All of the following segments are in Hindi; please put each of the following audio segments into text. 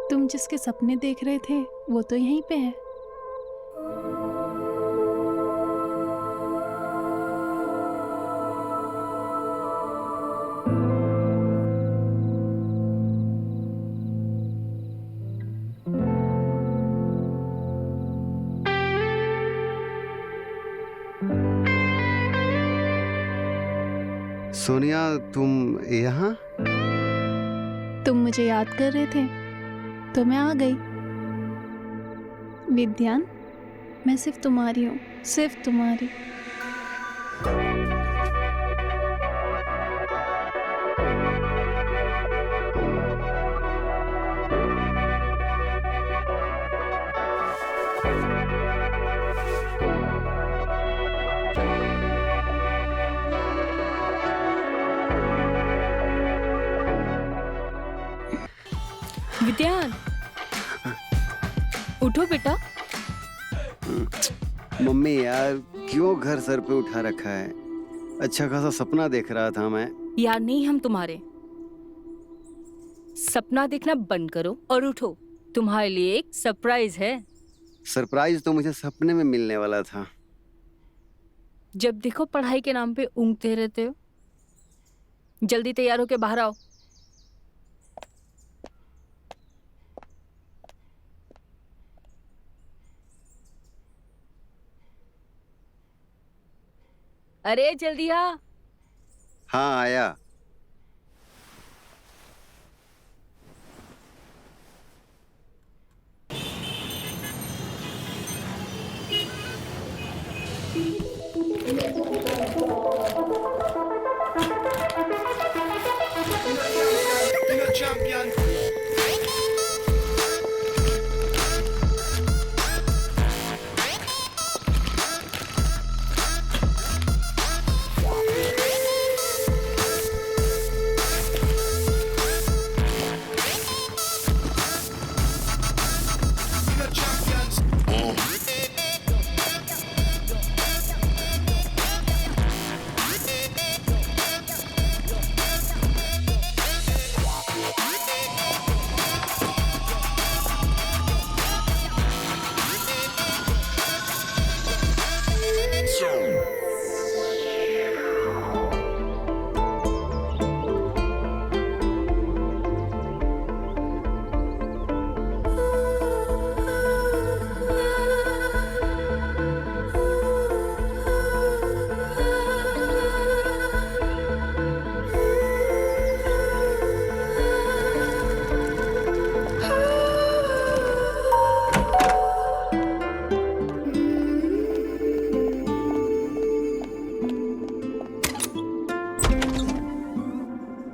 तुम जिसके सपने देख रहे थे वो तो यहीं पे है। सोनिया, तुम यहाँ? तुम मुझे याद कर रहे थे तो मैं आ गई। विद्यान, मैं सिर्फ तुम्हारी हूँ, सिर्फ तुम्हारी। विद्यान, उठो बेटा। मम्मी यार, क्यों घर सर पे उठा रखा है? अच्छा खासा सपना देख रहा था मैं। यार नहीं, हम तुम्हारे। सपना देखना बंद करो और उठो, तुम्हारे लिए एक सरप्राइज है। सरप्राइज तो मुझे सपने में मिलने वाला था। जब देखो पढ़ाई के नाम पे ऊँघते रहते हो। जल्दी तैयार होके बाहर आओ। अरे जल्दी आ। हाँ, आया। Champion.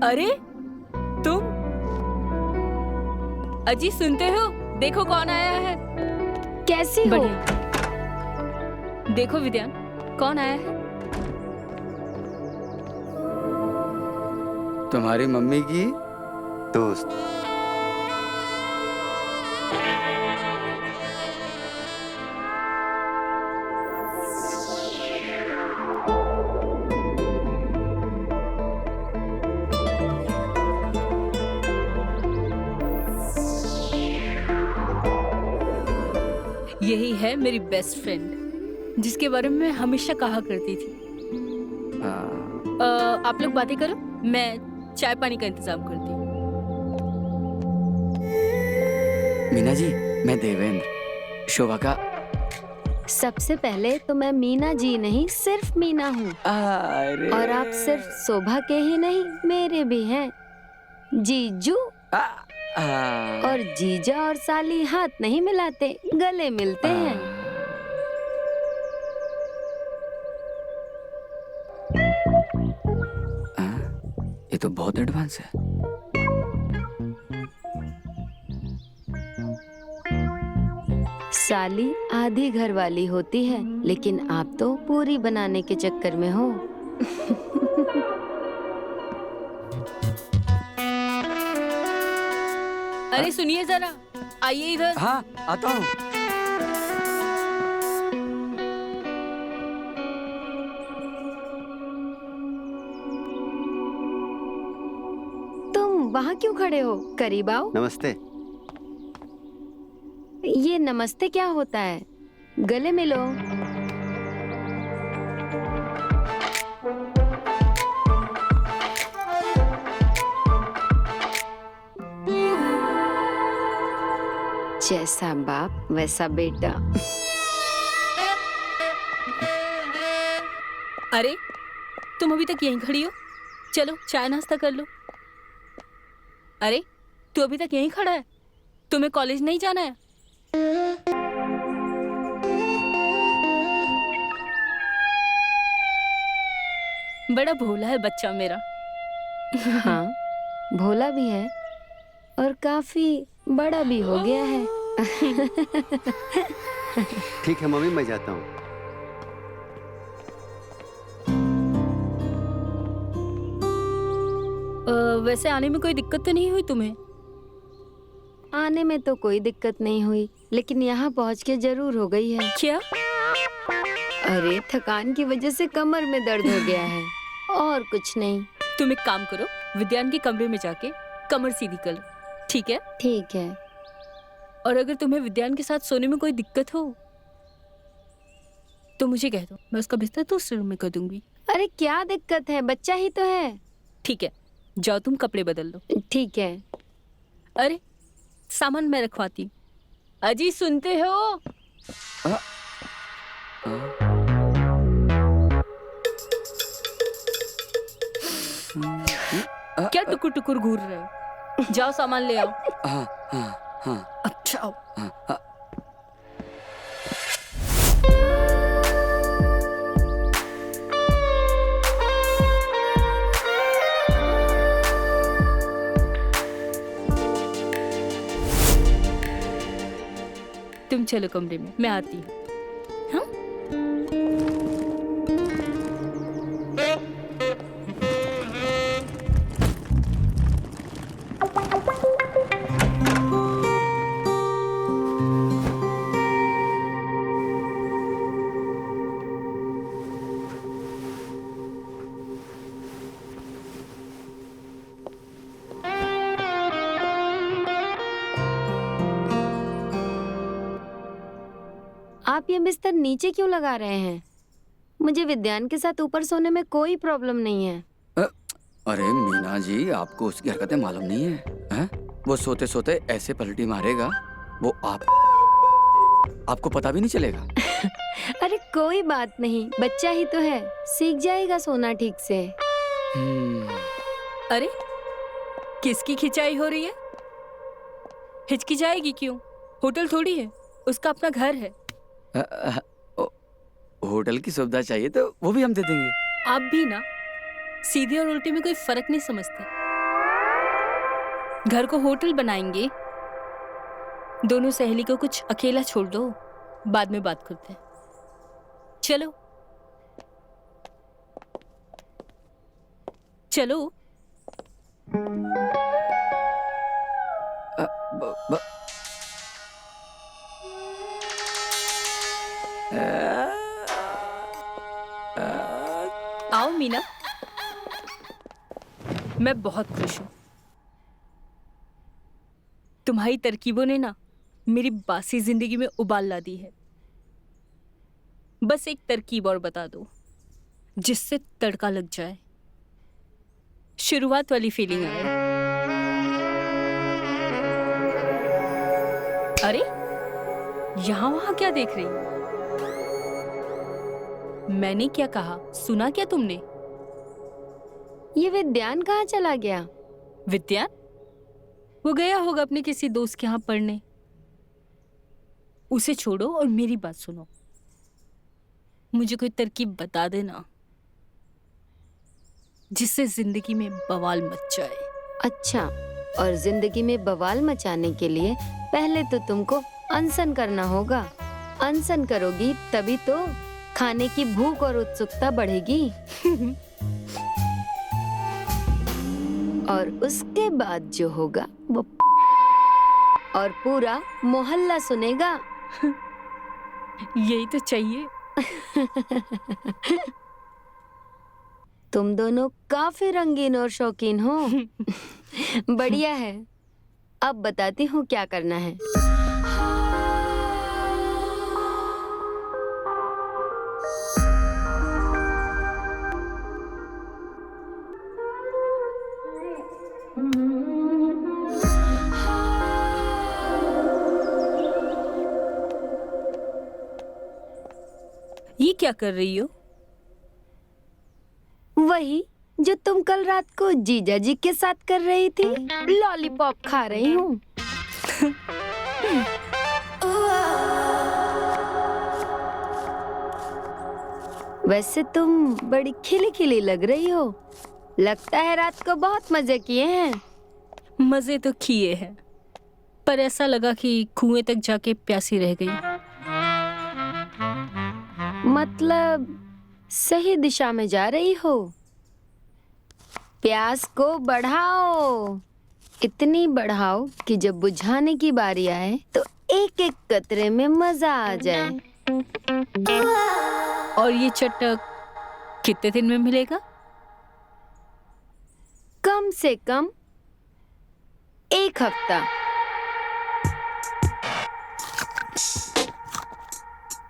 अरे तुम अजी, सुनते हो? देखो कौन आया है। कैसी हो? बढ़िया। देखो विद्यान, कौन आया है। तुम्हारी मम्मी की दोस्त। यही है मेरी बेस्ट फ्रेंड, जिसके बारे में मैं हमेशा कहा करती थी। आप लोग बातें करो, मैं चाय पानी का इंतजाम करती हूँ। मीना जी, मैं देवेंद्र, शोभा का। सबसे पहले तो मैं मीना जी नहीं, सिर्फ मीना हूँ। अरे और आप सिर्फ शोभा के ही नहीं, मेरे भी हैं। जीजू और जीजा और साली हाथ नहीं मिलाते, गले मिलते हैं। ये तो बहुत एडवांस है। साली आधी घर वाली होती है, लेकिन आप तो पूरी बनाने के चक्कर में हो। अरे सुनिए जरा, आइए इधर। हाँ, आता हूँ। तुम वहाँ क्यों खड़े हो? करीब आओ। नमस्ते। ये नमस्ते क्या होता है? गले मिलो। जैसा बाप वैसा बेटा। अरे तुम अभी तक यहीं खड़ी हो? चलो चाय नाश्ता कर लो। अरे तू अभी तक यहीं खड़ा है? तुम्हें कॉलेज नहीं जाना है? बड़ा भोला है बच्चा मेरा। हाँ, भोला भी है और काफी बड़ा भी हो गया है। ठीक है मम्मी, मैं जाता हूँ। वैसे आने में कोई दिक्कत तो नहीं हुई तुम्हें? आने में तो कोई दिक्कत नहीं हुई, लेकिन यहाँ पहुँच के जरूर हो गई है। क्या? अरे थकान की वजह से कमर में दर्द हो गया है, और कुछ नहीं। तुम एक काम करो, विद्यान के कमरे में जाके कमर सीधी कर लो, ठीक है? ठीक है। और अगर तुम्हें विद्यान के साथ सोने में कोई दिक्कत हो तो मुझे कह दो, मैं उसका बिस्तर दूसरे रूम में कर दूंगी। अरे क्या दिक्कत है, बच्चा ही तो है। ठीक है, जाओ तुम कपड़े बदल लो। ठीक है। अरे सामान मैं रखवाती हूँ। अजी सुनते हो? क्या टुकुर टुकुर घूर रहे हो? जाओ सामान ले आओ। हाँ हाँ हाँ अच्छा आओ। हाँ हाँ। तुम चलो कमरे में, मैं आती हूँ। हाँ? आप ये बिस्तर नीचे क्यों लगा रहे हैं? मुझे विद्यान के साथ ऊपर सोने में कोई प्रॉब्लम नहीं है। अरे मीना जी, आपको उसकी हरकतें मालूम नहीं है, हैं? वो सोते सोते ऐसे पलटी मारेगा, वो आपको पता भी नहीं चलेगा। अरे कोई बात नहीं, बच्चा ही तो है, सीख जाएगा सोना ठीक से। अरे किसकी खिंचाई हो रही है? हिचकिचाएगी क्यों? होटल थोड़ी है, उसका अपना घर है। होटल की सुविधा चाहिए तो वो भी हम दे देंगे। आप भी ना सीधे और उल्टे में कोई फर्क नहीं समझते। घर को होटल बनाएंगे, दोनों सहेली को कुछ अकेला छोड़ दो, बाद में बात करते हैं। चलो चलो। ब, ब, आओ मीना, मैं बहुत खुश हूं। तुम्हारी तरकीबों ने ना मेरी बासी जिंदगी में उबाल ला दी है। बस एक तरकीब और बता दो जिससे तड़का लग जाए, शुरुआत वाली फीलिंग आए। अरे यहां वहां क्या देख रही? मैंने क्या कहा, सुना क्या तुमने? ये विद्यान कहाँ चला गया? विद्यान? वो गया होगा अपने किसी दोस्त के यहाँ पढ़ने। उसे छोड़ो और मेरी बात सुनो। मुझे कोई तरकीब बता देना जिससे जिंदगी में बवाल मच जाए। अच्छा, और जिंदगी में बवाल मचाने के लिए पहले तो तुमको अनशन करना होगा। अनशन करोगी तभी तो खाने की भूख और उत्सुकता बढ़ेगी। और उसके बाद जो होगा वो और पूरा मोहल्ला सुनेगा। यही तो चाहिए। तुम दोनों काफी रंगीन और शौकीन हो। बढ़िया है। अब बताती हूँ क्या करना है। ये क्या कर रही हो? वही जो तुम कल रात को जीजा जी के साथ कर रही थी, लॉलीपॉप खा रही हूँ। वैसे तुम बड़ी खिली खिली लग रही हो। लगता है रात को बहुत मजे किए हैं। मजे तो किए हैं, पर ऐसा लगा कि कुएं तक जाके प्यासी रह गई। मतलब सही दिशा में जा रही हो। प्यास को बढ़ाओ, इतनी बढ़ाओ कि जब बुझाने की बारी आए तो एक एक कतरे में मजा आ जाए। और ये चटक कितने दिन में मिलेगा? कम से कम 1 हफ्ता।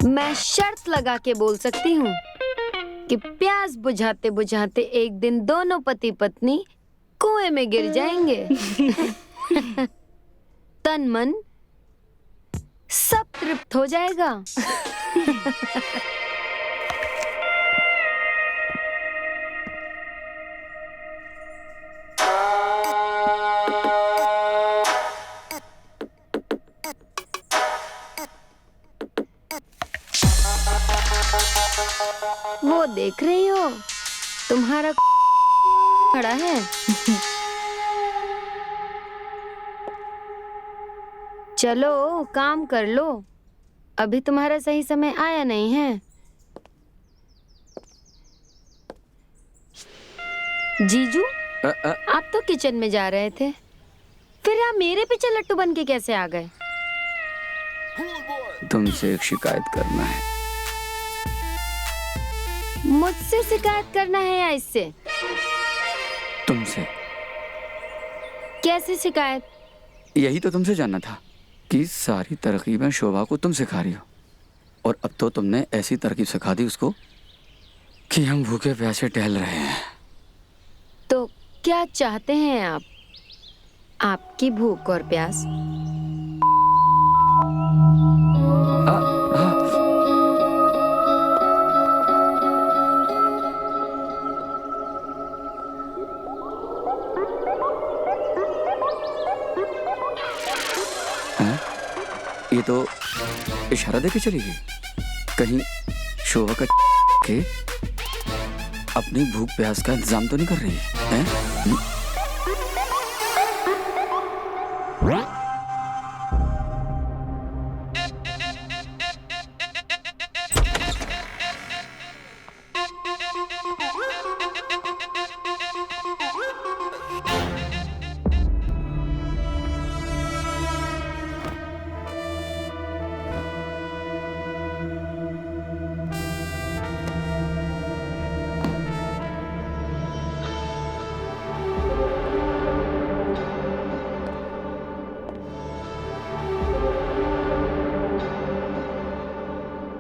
मैं शर्त लगा के बोल सकती हूँ कि प्यास बुझाते बुझाते एक दिन दोनों पति पत्नी कुएं में गिर जाएंगे। तन मन सब तृप्त हो जाएगा। वो देख रही हो, तुम्हारा खड़ा है। चलो काम कर लो, अभी तुम्हारा सही समय आया नहीं है। जीजू, आप तो किचन में जा रहे थे, फिर आप मेरे पीछे लट्टू बन के कैसे आ गए? तुमसे एक शिकायत करना है। मुझसे शिकायत करना है या इससे? तुमसे। कैसे शिकायत? यही तो तुमसे जानना था कि सारी तरकीबें शोभा को तुम सिखा रही हो, और अब तो तुमने ऐसी तरकीब सिखा दी उसको कि हम भूखे प्यासे टहल रहे हैं। तो क्या चाहते हैं आप? आपकी भूख और प्यास? ये तो इशारा देके चली गई। कहीं शोभा का के अपनी भूख प्यास का इंतजाम तो नहीं कर रही है?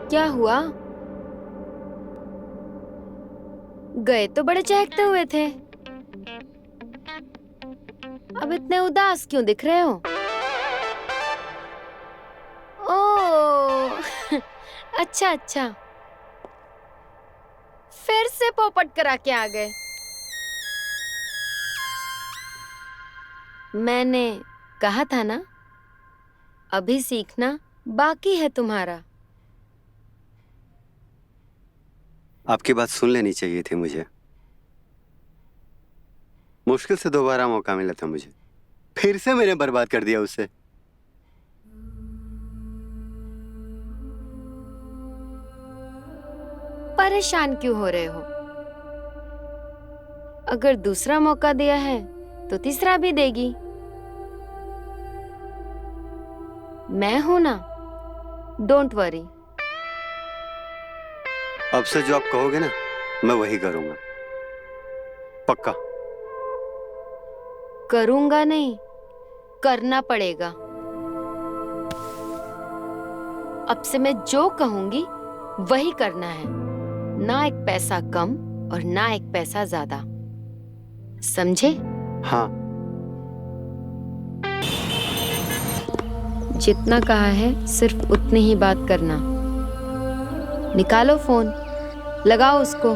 क्या हुआ? गए तो बड़े चहकते हुए थे, अब इतने उदास क्यों दिख रहे हो? ओह, अच्छा अच्छा, फिर से पोपट करा के आ गए। मैंने कहा था ना, अभी सीखना बाकी है तुम्हारा। आपकी बात सुन लेनी चाहिए थी मुझे। मुश्किल से दोबारा मौका मिला था मुझे, फिर से मैंने बर्बाद कर दिया उसे। परेशान क्यों हो रहे हो? अगर दूसरा मौका दिया है तो तीसरा भी देगी। मैं हूं ना, डोंट वरी। अब से जो आप कहोगे ना, मैं वही करूंगा, पक्का। करूंगा नहीं, करना पड़ेगा। अब से मैं जो कहूंगी वही करना है, ना एक पैसा कम और ना एक पैसा ज्यादा, समझे? हाँ, जितना कहा है सिर्फ उतनी ही बात करना। निकालो फोन, लगाओ उसको।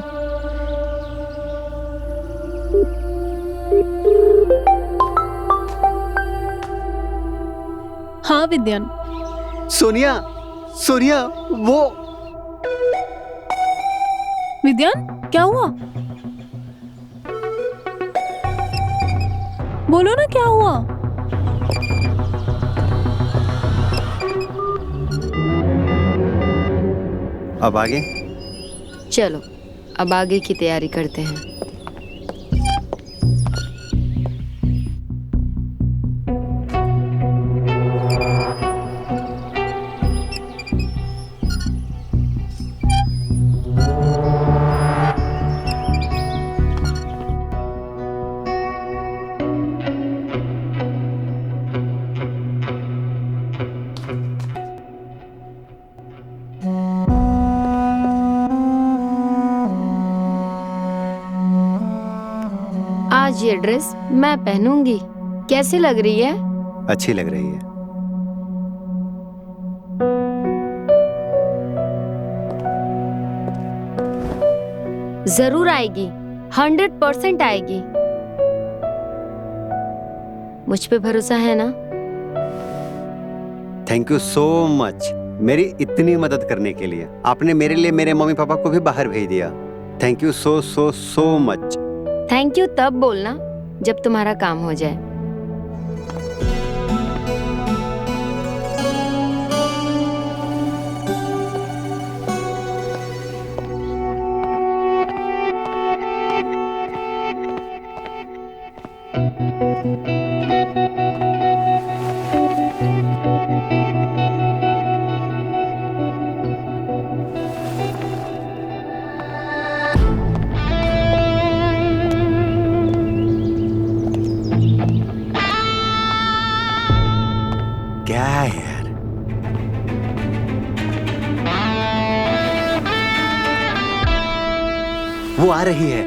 हाँ विद्यान। सोनिया, सोनिया, वो विद्यान, क्या हुआ? बोलो ना क्या हुआ? अब आगे? चलो अब आगे की तैयारी करते हैं। आज ये ड्रेस मैं पहनूंगी। कैसी लग रही है? अच्छी लग रही है। जरूर आएगी, 100% आएगी। मुझ पे भरोसा है ना? थैंक यू सो मच मेरी इतनी मदद करने के लिए। आपने मेरे लिए मेरे मम्मी पापा को भी बाहर भेज दिया। Thank you so so so much. Thank you तब बोलना जब तुम्हारा काम हो जाए। क्या है यार? वो आ रही है।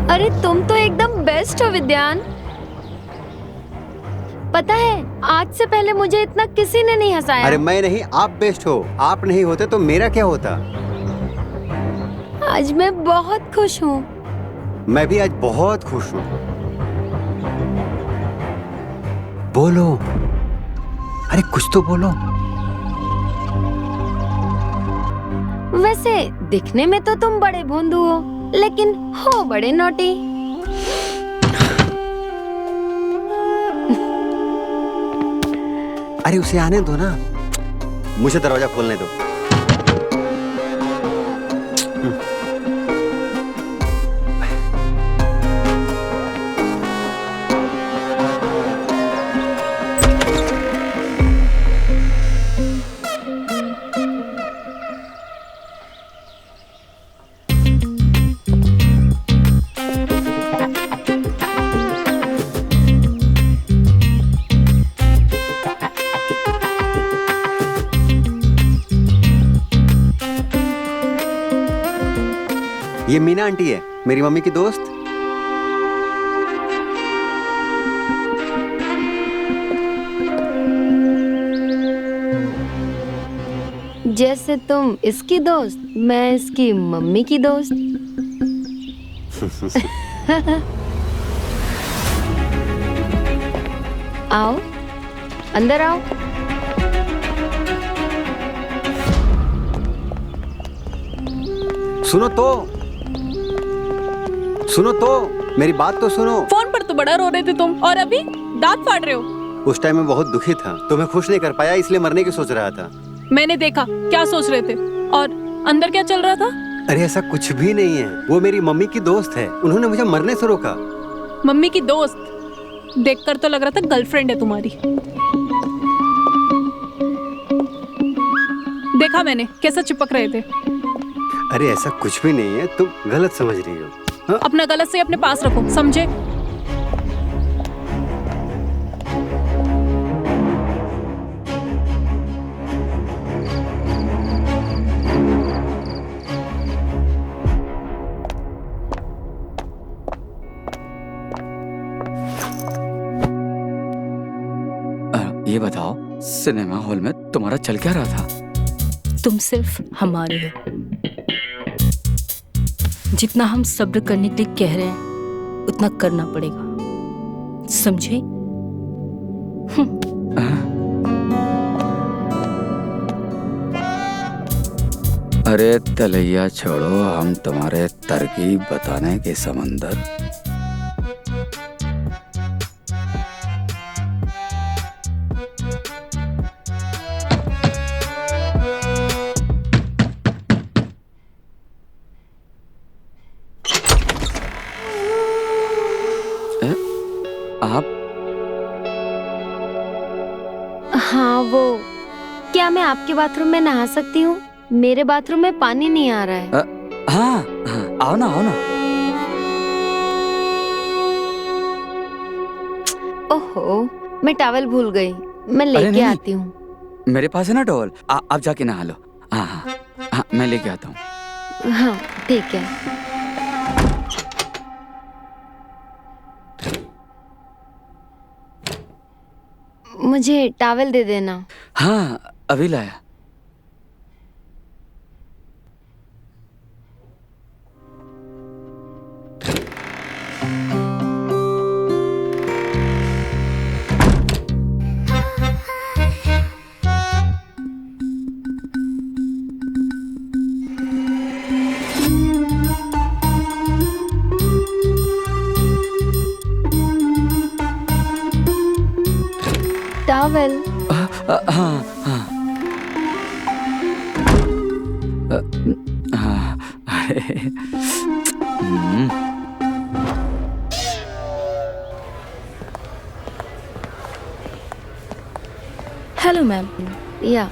अरे तुम तो एकदम बेस्ट हो विद्यान। पता है आज से पहले मुझे इतना किसी ने नहीं हंसाया। अरे मैं नहीं, आप बेस्ट हो। आप नहीं होते तो मेरा क्या होता? आज मैं बहुत खुश हूँ। मैं भी आज बहुत खुश हूँ। बोलो, अरे कुछ तो बोलो। वैसे दिखने में तो तुम बड़े भोंदू हो, लेकिन हो बड़े नोटी। अरे उसे आने दो ना, मुझे दरवाजा खोलने दो। ये मीना आंटी है, मेरी मम्मी की दोस्त। जैसे तुम इसकी दोस्त, मैं इसकी मम्मी की दोस्त। आओ, अंदर आओ। सुनो तो, मेरी बात तो सुनो। फोन पर तो बड़ा रो रहे थे तुम, और अभी दांत फाड़ रहे हो। उस टाइम मैं बहुत दुखी था, तुम्हें खुश नहीं कर पाया, इसलिए मरने की सोच रहा था। मैंने देखा क्या सोच रहे थे, और अंदर क्या चल रहा था। अरे ऐसा कुछ भी नहीं है, वो मेरी मम्मी की दोस्त है, उन्होंने मुझे मरने से रोका। मम्मी की दोस्त देखकर तो लग रहा था गर्लफ्रेंड है तुम्हारी। देखा मैंने कैसा चिपक रहे थे। अरे ऐसा कुछ भी नहीं है, तुम गलत समझ रही हो। हाँ? अपना गलत से अपने पास रखो, समझे। ये बताओ, सिनेमा हॉल में तुम्हारा चल क्या रहा था? तुम सिर्फ हमारे हो। जितना हम सब्र करने के लिए कह रहे हैं उतना करना पड़ेगा, समझे? अरे तलैया छोड़ो, हम तुम्हारे तरकीब बताने के समंदर। आप? हाँ वो, क्या मैं आपके बाथरूम में नहा सकती हूँ? मेरे बाथरूम में पानी नहीं आ रहा है। हाँ हाँ, आओ ना आओ ना। ओहो, मैं टॉवल भूल गई, मैं अरे लेके नहीं। आती हूँ। मेरे पास है ना टॉवल, आप जाके नहा लो। हाँ हाँ हाँ, मैं लेके आता हूँ। हाँ ठीक है। मुझे टॉवल दे देना। हाँ अभी लाया। टॉवल। हाँ हाँ हाँ, अरे hello ma'am. Yeah,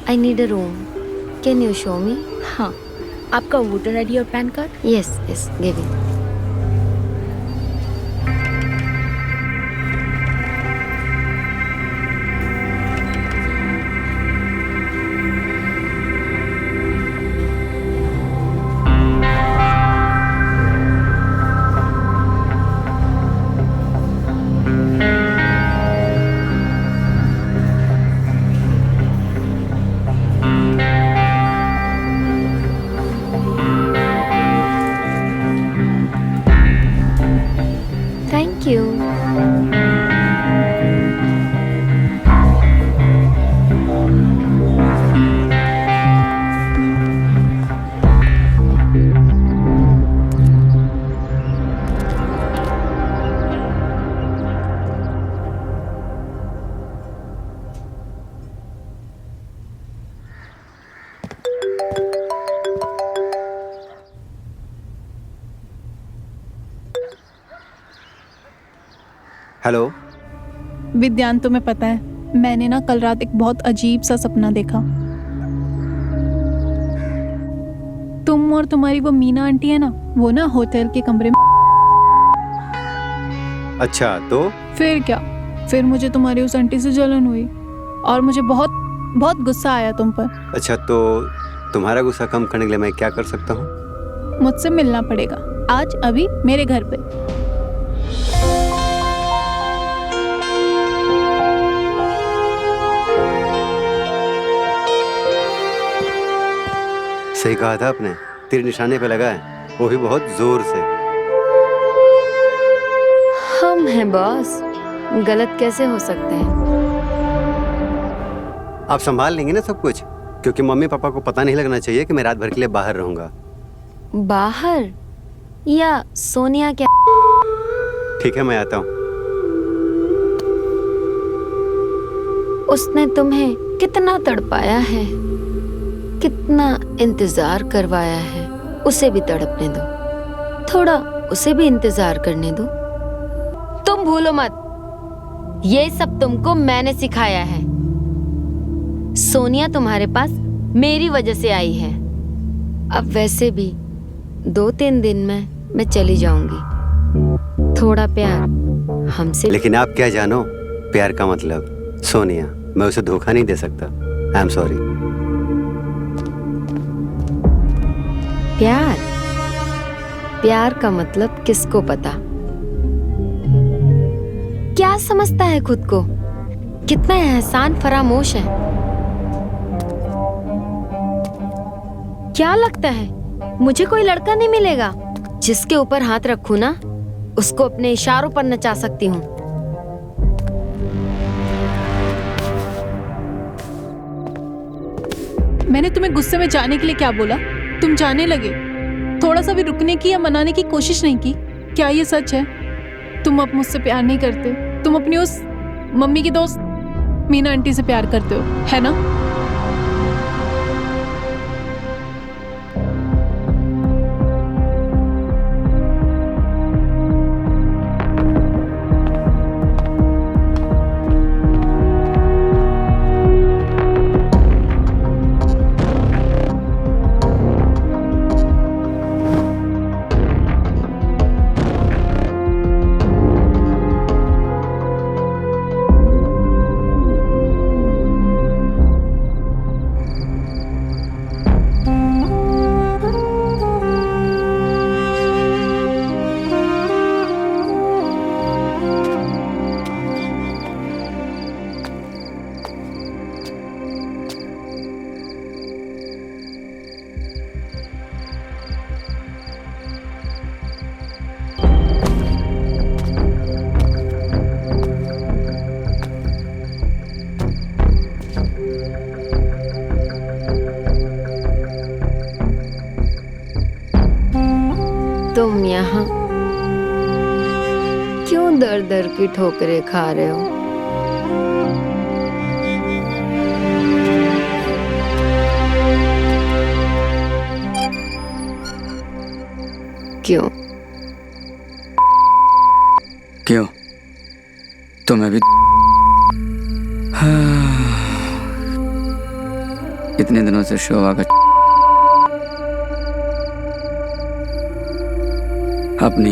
I need a room. Can you show me? हाँ, आपका वोटर आईडी और PAN card? Yes yes, give it. Thank you. Hello. Vidyan, तुम्हें पता है मैंने ना कल रात एक बहुत अजीब सा सपना देखा। तुम और तुम्हारी वो मीना आंटी है ना, वो ना होटल के कमरे में। अच्छा तो? फिर क्या, फिर मुझे तुम्हारी उस आंटी से जलन हुई और मुझे बहुत बहुत गुस्सा आया तुम पर। अच्छा तो तुम्हारा गुस्सा कम करने के लिए मैं क्या कर सकता हूँ? मुझसे मिलना पड़ेगा आज अभी मेरे घर पे। सही कहा था आपने, तीर निशाने पे लगा है, वो भी बहुत जोर से। हम हैं बॉस, गलत कैसे हो सकते हैं? आप संभाल लेंगे ना सब कुछ? क्योंकि मम्मी पापा को पता नहीं लगना चाहिए कि मैं रात भर के लिए बाहर रहूंगा। बाहर? या सोनिया क्या? ठीक है, मैं आता हूँ। उसने तुम्हें कितना तड़पाया है, कितना इंतजार करवाया है, उसे भी तड़पने दो, थोड़ा उसे भी इंतजार करने दो। तुम भूलो मत, ये सब तुमको मैंने सिखाया है। सोनिया तुम्हारे पास मेरी वजह से आई है। अब वैसे भी 2-3 दिन में मैं चली जाऊंगी। थोड़ा प्यार हमसे। लेकिन आप क्या जानो प्यार का मतलब? सोनिया, मैं उसे धोखा नहीं दे सकता। I am sorry. प्यार? प्यार का मतलब किसको पता? क्या समझता है खुद को? कितना एहसान फरामोश है। क्या लगता है मुझे कोई लड़का नहीं मिलेगा जिसके ऊपर हाथ रखूं ना, उसको अपने इशारों पर नचा सकती हूँ। मैंने तुम्हें गुस्से में जाने के लिए क्या बोला? तुम जाने लगे। थोड़ा सा भी रुकने की या मनाने की कोशिश नहीं की। क्या ये सच है? तुम अब मुझसे प्यार नहीं करते। तुम अपनी उस मम्मी की दोस्त मीना आंटी से प्यार करते हो, है ना? तुम यहाँ क्यों दर दर की ठोकरें खा रहे हो? क्यों? क्यों? तुम्हें भी इतने दिनों से शोभा का अपनी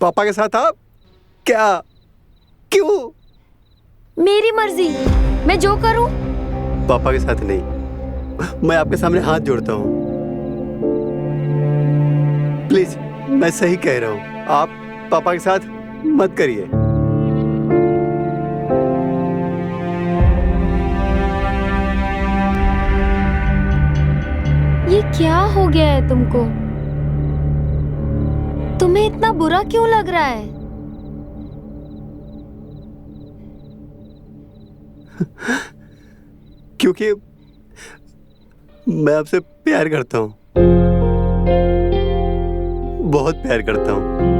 पापा के साथ आप क्या? क्यों? मेरी मर्जी, मैं जो करूं। पापा के साथ नहीं, मैं आपके सामने हाथ जोड़ता हूँ। प्लीज, मैं सही कह रहा हूँ, आप पापा के साथ मत करिए। ये क्या हो गया है तुमको? तुम्हें इतना बुरा क्यों लग रहा है? क्योंकि मैं आपसे प्यार करता हूँ, बहुत प्यार करता हूँ।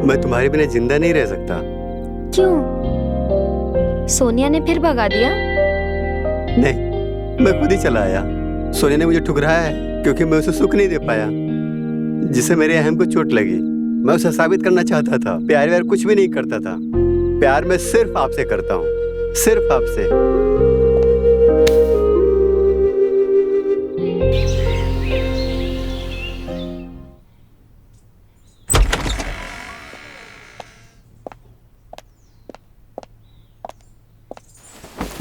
मैं तुम्हारे बिना जिंदा नहीं रह सकता। क्यों? सोनिया ने फिर भगा दिया? नहीं, मैं खुद ही चला आया। सोनिया ने मुझे ठुकराया है क्योंकि मैं उसे सुख नहीं दे पाया, जिससे मेरे अहम को चोट लगी। मैं उसे साबित करना चाहता था, प्यार व्यार कुछ भी नहीं करता था। प्यार मैं सिर्फ आपसे करता हूँ, सिर्फ आपसे।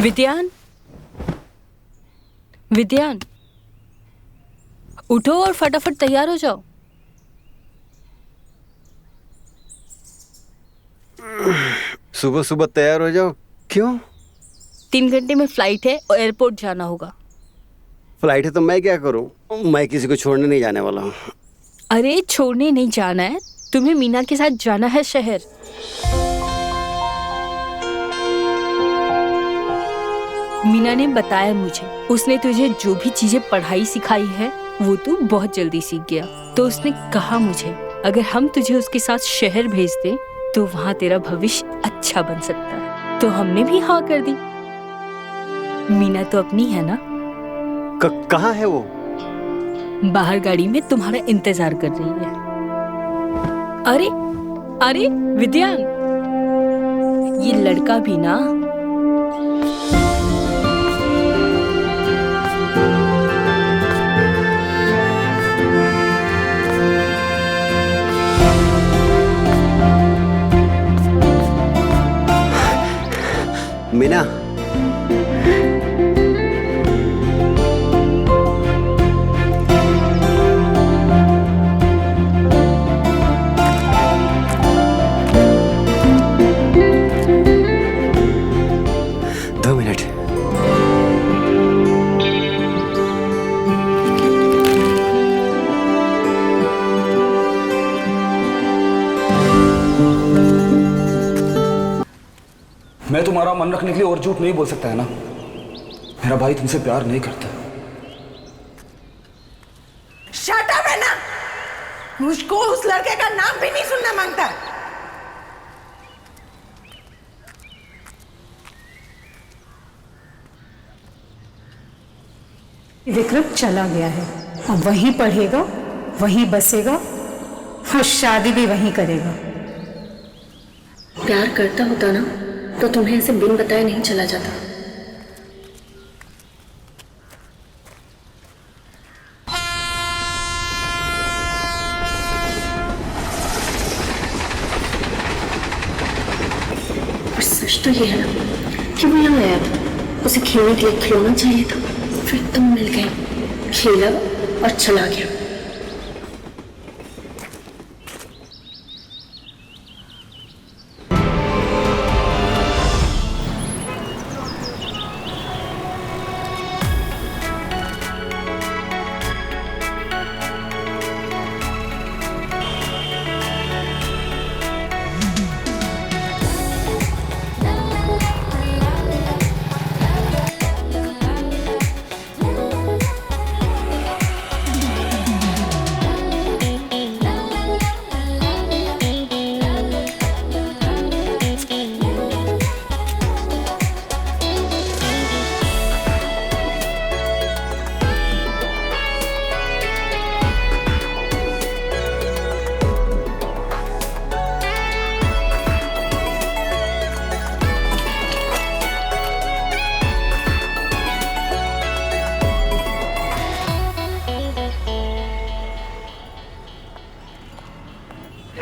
विद्यान, विद्यान, उठो और फटाफट तैयार हो जाओ। सुबह सुबह तैयार हो जाओ? क्यों? 3 घंटे में फ्लाइट है और एयरपोर्ट जाना होगा। फ्लाइट है तो मैं क्या करूं? मैं किसी को छोड़ने नहीं जाने वाला हूँ। अरे छोड़ने नहीं जाना है, तुम्हें मीना के साथ जाना है शहर। मीना ने बताया मुझे, उसने तुझे जो भी चीजें पढ़ाई सिखाई है वो तू बहुत जल्दी सीख गया। तो उसने कहा मुझे अगर हम तुझे उसके साथ शहर भेज दें तो वहां तेरा भविष्य अच्छा बन सकता है। तो हमने भी हाँ कर दी। मीना तो अपनी है ना। कहाँ है वो? बाहर गाड़ी में तुम्हारा इंतजार कर रही है। अरे अरे विद्यान, ये लड़का भी ना मीना, मैं तुम्हारा मन रखने के लिए और झूठ नहीं बोल सकता है ना। मेरा भाई तुमसे प्यार नहीं करता। शट अप है ना, मुझको उस लड़के का नाम भी नहीं सुनना मांगता। विक्रम चला गया है, अब वहीं पढ़ेगा, वहीं बसेगा और शादी भी वहीं करेगा। प्यार करता होता ना तो तुम्हें ऐसे बिन बताए नहीं चला जाता। और सच तो ये है ना कि वो यहाँ आया था, उसे खेलने के लिए खिलौना चाहिए था, फिर तुम मिल गए, खेला और चला गया।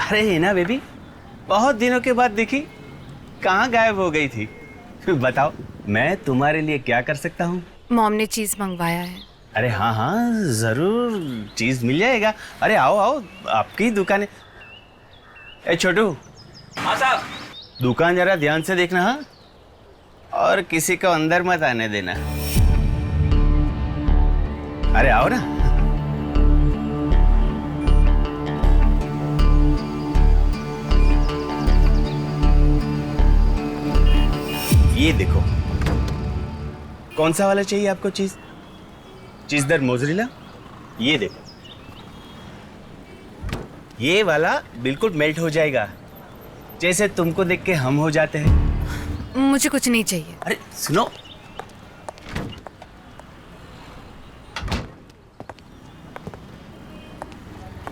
अरे हिना बेबी, बहुत दिनों के बाद दिखी, कहाँ गायब हो गई थी? बताओ मैं तुम्हारे लिए क्या कर सकता हूँ? मॉम ने चीज मंगवाया है। अरे हाँ हाँ जरूर, चीज मिल जाएगा। अरे आओ आओ, आपकी दुकान है। ए छोटू। हाँ साहब। दुकान जरा ध्यान से देखना, हाँ, और किसी को अंदर मत आने देना। अरे आओ ना। ये देखो, कौन सा वाला चाहिए आपको? चीज़दार मोज़रेला। ये देखो, ये वाला बिल्कुल मेल्ट हो जाएगा, जैसे तुमको देख के हम हो जाते हैं। मुझे कुछ नहीं चाहिए। अरे सुनो,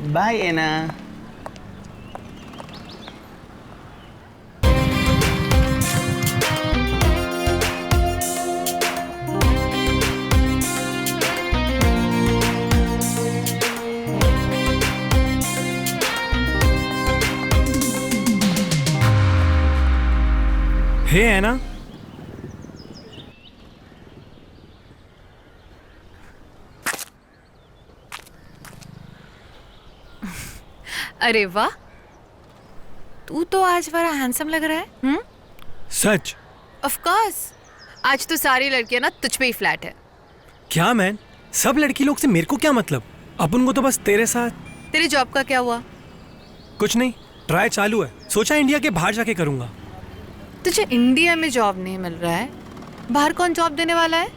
बाय एना। हे एना, अरे वाह, तू तो आज बड़ा हैंडसम लग रहा है। सच? ऑफ कोर्स, आज तो सारी लड़कियां ना तुझ पे ही फ्लैट है। क्या मैन, सब लड़की लोग से मेरे को क्या मतलब? अपन को तो बस तेरे साथ। तेरी जॉब का क्या हुआ? कुछ नहीं, ट्राई चालू है। सोचा इंडिया के बाहर जाके करूंगा। तुझे इंडिया में जॉब नहीं मिल रहा है, बाहर कौन जॉब देने वाला है?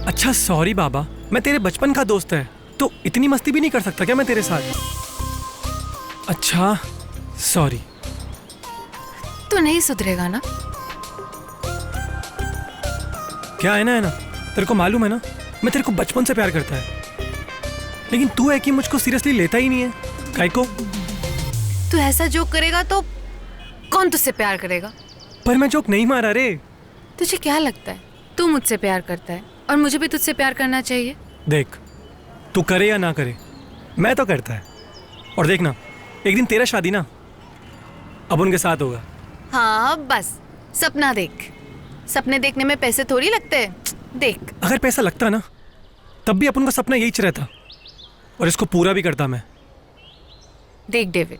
अच्छा सॉरी बाबा, मैं तेरे बचपन का दोस्त है तो इतनी मस्ती भी नहीं कर सकता क्या मैं तेरे साथ? अच्छा सॉरी। तू नहीं सुधरेगा ना? क्या है ना, तेरे को मालूम है ना, मैं तेरे को बचपन से प्यार करता है, लेकिन तू है कि मुझको सीरियसली लेता ही नहीं है। काहे को? तू ऐसा जोक करेगा तो कौन तुझसे प्यार करेगा? पर मैं जोक नहीं मारा रे। तुझे क्या लगता है तू मुझसे प्यार करता है और मुझे भी तुझसे प्यार करना चाहिए? देख, तू करे या ना करे, मैं तो करता है। और देखना, एक दिन तेरा शादी ना अब उनके साथ होगा। हाँ बस सपना देख। सपने देखने में पैसे थोड़ी लगते हैं। देख, अगर पैसा लगता ना तब भी अपन का सपना यही रहता और इसको पूरा भी करता मैं। देख डेविड,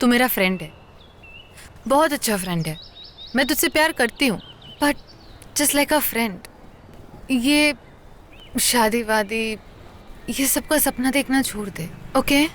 तू मेरा फ्रेंड है, बहुत अच्छा फ्रेंड है। मैं तुझसे प्यार करती हूँ, but just like a friend. ये शादी वादी ये सब का सपना देखना छोड़ दे, ओके?